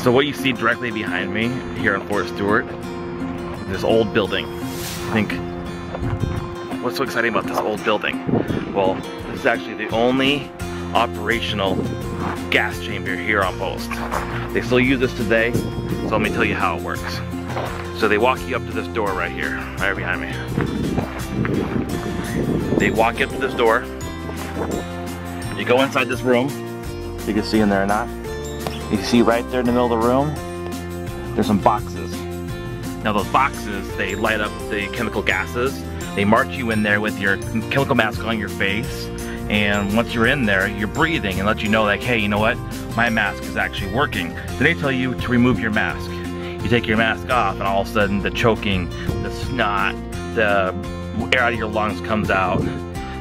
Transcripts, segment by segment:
So what you see directly behind me here on Fort Stewart, this old building. I think, what's so exciting about this old building? Well, this is actually the only operational gas chamber here on post. They still use this today, so let me tell you how it works. So they walk you up to this door right here, right behind me. They walk you up to this door. You go inside this room. You can see in there or not. You can see right there in the middle of the room, there's some boxes. Now those boxes, they light up the chemical gases. They march you in there with your chemical mask on your face. And once you're in there, you're breathing and let you know like, hey, you know what? My mask is actually working. Then they tell you to remove your mask. You take your mask off and all of a sudden the choking, the snot, the air out of your lungs comes out.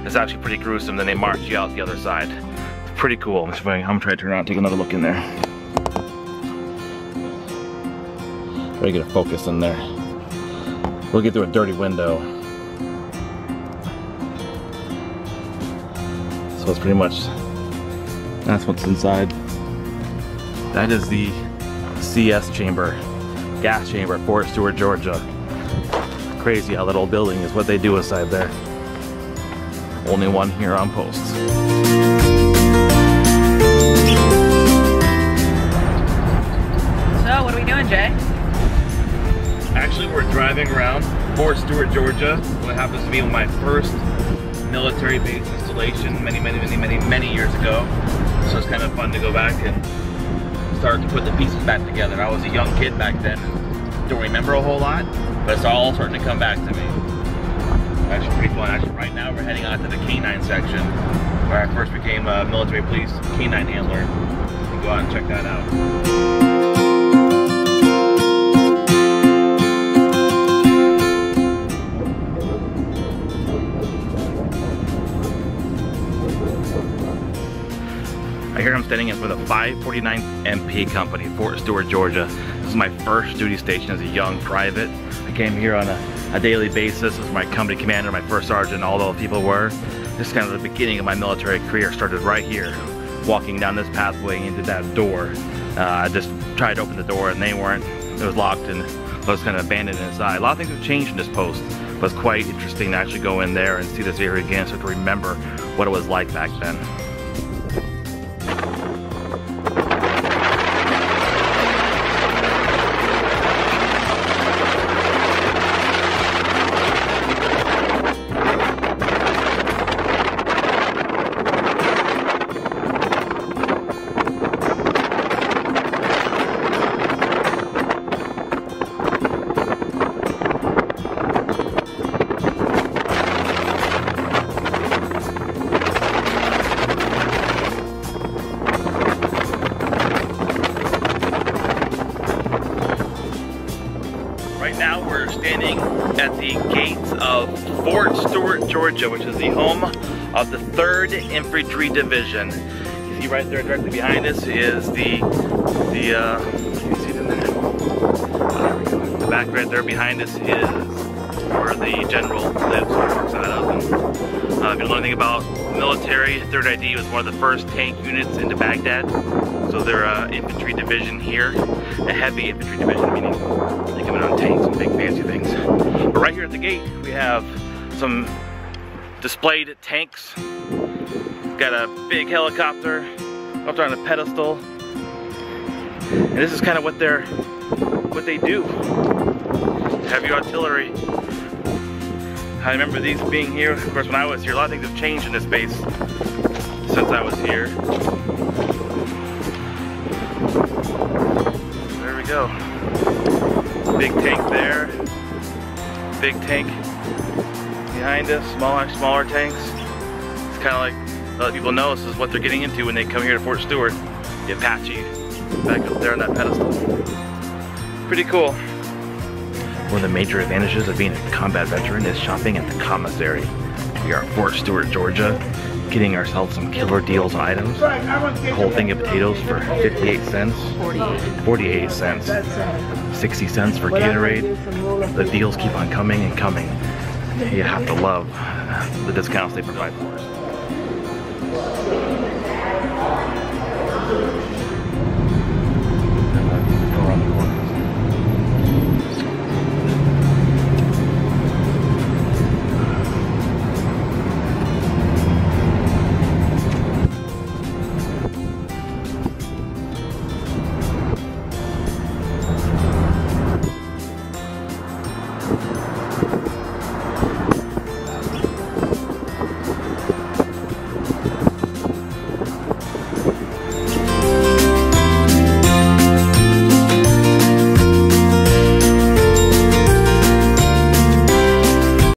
It's actually pretty gruesome. Then they march you out the other side. It's pretty cool. I'm gonna try to turn around and take another look in there. Try to get a focus in there. We'll get through a dirty window. So it's pretty much, that's what's inside. That is the CS chamber, gas chamber, Fort Stewart, Georgia. Crazy how that old building is what they do inside there. Only one here on post. So what are we doing, Jay? Actually, we're driving around Fort Stewart, Georgia. What happens to be my first military base installation many years ago. So it's kind of fun to go back and start to put the pieces back together. I was a young kid back then. Don't remember a whole lot, but it's all starting to come back to me. Actually pretty fun. Actually right now we're heading out to the K9 section where I first became a military police K9 handler. You can go out and check that out. Here I'm standing with a 549 MP company, Fort Stewart, Georgia. This is my first duty station as a young private. I came here on a daily basis. This is my company commander, my first sergeant, all those people were. This is kind of the beginning of my military career. Started right here, walking down this pathway into that door. I just tried to open the door and they weren't. It was locked and I was kind of abandoned inside. A lot of things have changed in this post, but it's quite interesting to actually go in there and see this area again, so to remember what it was like back then. Now we're standing at the gates of Fort Stewart, Georgia, which is the home of the 3rd Infantry Division. You see right there directly behind us is you see it in there? There we go. The back right there behind us is where the general lives, works out of. And, if you know anything about military, 3rd ID was one of the first tank units into Baghdad. So they're an infantry division here, a heavy infantry division, meaning they come in on tanks and big fancy things. But right here at the gate, we have some displayed tanks. Got a big helicopter up there on a pedestal. And this is kind of what they do. Heavy artillery. I remember these being here. Of course, when I was here, a lot of things have changed in this base since I was here. There we go. Big tank there. Big tank behind us. Smaller tanks. It's kind of like, to let people know this is what they're getting into when they come here to Fort Stewart. The Apache back up there on that pedestal. Pretty cool. One of the major advantages of being a combat veteran is shopping at the commissary. We are at Fort Stewart, Georgia, getting ourselves some killer deals on items. A whole thing of potatoes for 58 cents, 48 cents, 60 cents for Gatorade. The deals keep on coming and coming. You have to love the discounts they provide for us.